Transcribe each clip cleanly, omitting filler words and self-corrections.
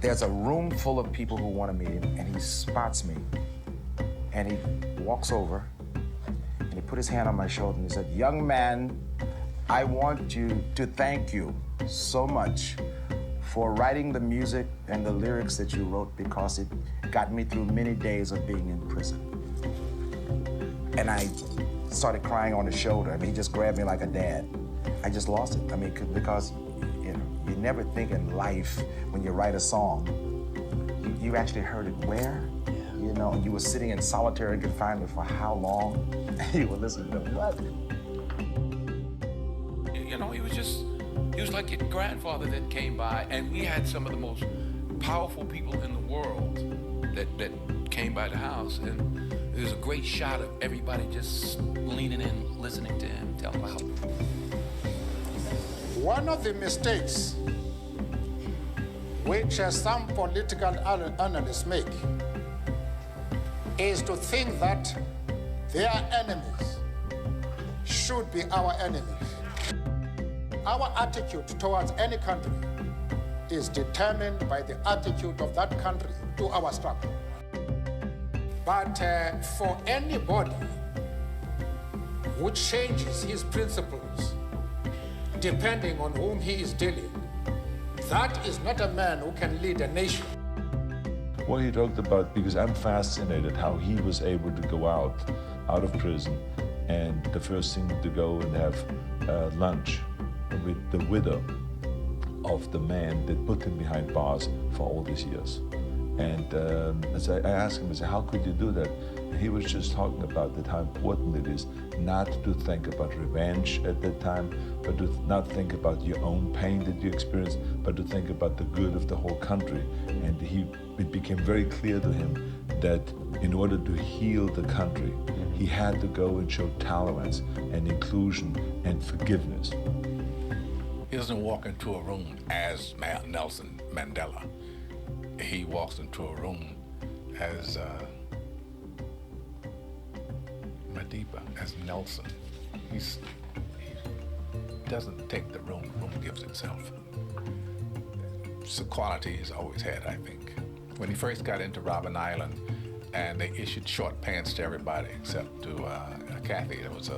There's a room full of people who want to meet him, and he spots me. And he walks over, and he put his hand on my shoulder, and he said, "Young man, I want you to thank you so much for writing the music and the lyrics that you wrote, because it got me through many days of being in prison." And I started crying on his shoulder. I mean, he just grabbed me like a dad. I just lost it. I mean, because you never think in life when you write a song, you actually heard it where? You know, you were sitting in solitary confinement for how long? You were listening to what? You know, he was like your grandfather that came by, and we had some of the most powerful people in the world that came by the house, and there was a great shot of everybody just leaning in, listening to him tell how. One of the mistakes which some political analysts make is to think that their enemies should be our enemies. Our attitude towards any country is determined by the attitude of that country to our struggle. But for anybody who changes his principles depending on whom he is dealing, that is not a man who can lead a nation. What he talked about, because I'm fascinated how he was able to go out of prison, and the first thing to go and have lunch with the widow of the man that put him behind bars for all these years. And so I asked him, I said, how could you do that? And he was just talking about that, how important it is not to think about revenge at that time, but to not think about your own pain that you experienced, but to think about the good of the whole country. And it became very clear to him that in order to heal the country, he had to go and show tolerance and inclusion and forgiveness. He doesn't walk into a room as Nelson Mandela. He walks into a room as Madiba, as Nelson. He doesn't take the room gives itself. It's a quality he's always had, I think. When he first got into Robben Island, and they issued short pants to everybody except to Kathy. There was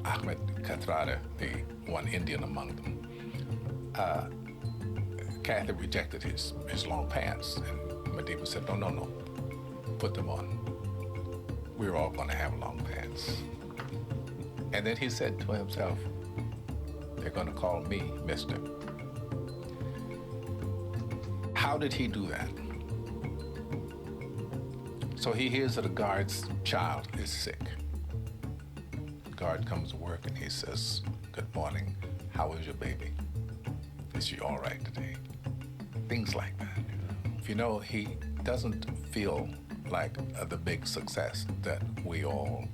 Ahmed Kathrada, the one Indian among them. Kathy rejected his long pants, and Madiba said, no, put them on. We're all going to have long pants. And then he said to himself, they're going to call me Mister. How did he do that? So he hears that a guard's child is sick. The guard comes to work and he says, "Good morning, how is your baby? Is she all right today?" Things like that. You know, he doesn't feel like the big success that we all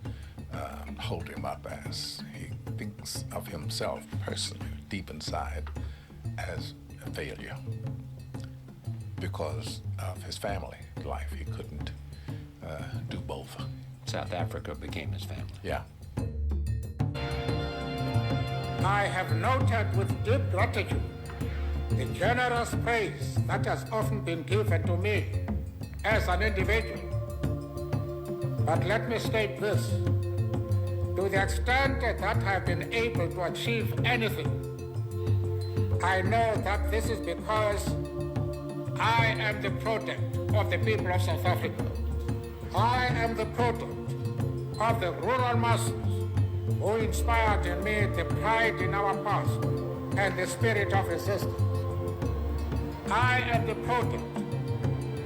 hold him up as. He thinks of himself personally, deep inside, as a failure because of his family life. He couldn't do both. South Africa became his family. Yeah. I have noted with deep gratitude the generous praise that has often been given to me as an individual. But let me state this. To the extent that I have been able to achieve anything, I know that this is because I am the product of the people of South Africa. I am the product of the rural masses who inspired in me the pride in our past and the spirit of resistance. I am the product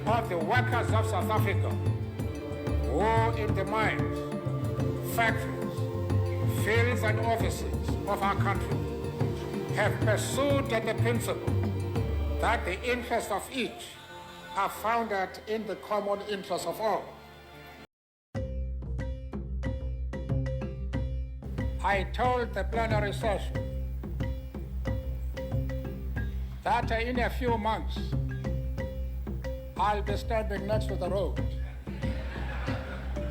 of the workers of South Africa who in the mines, factories, fields and offices of our country have pursued the principle that the interests of each are founded in the common interest of all. I told the plenary session that in a few months I'll be standing next to the road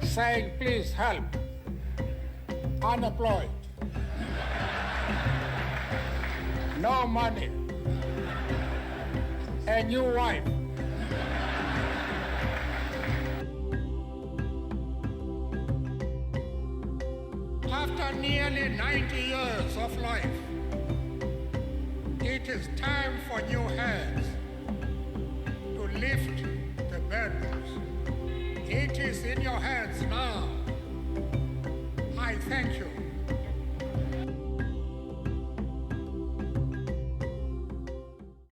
saying, "Please help, unemployed, no money, a new wife. After nearly 90 years of life, it is time for new hands to lift the burdens. It is in your hands now. I thank you.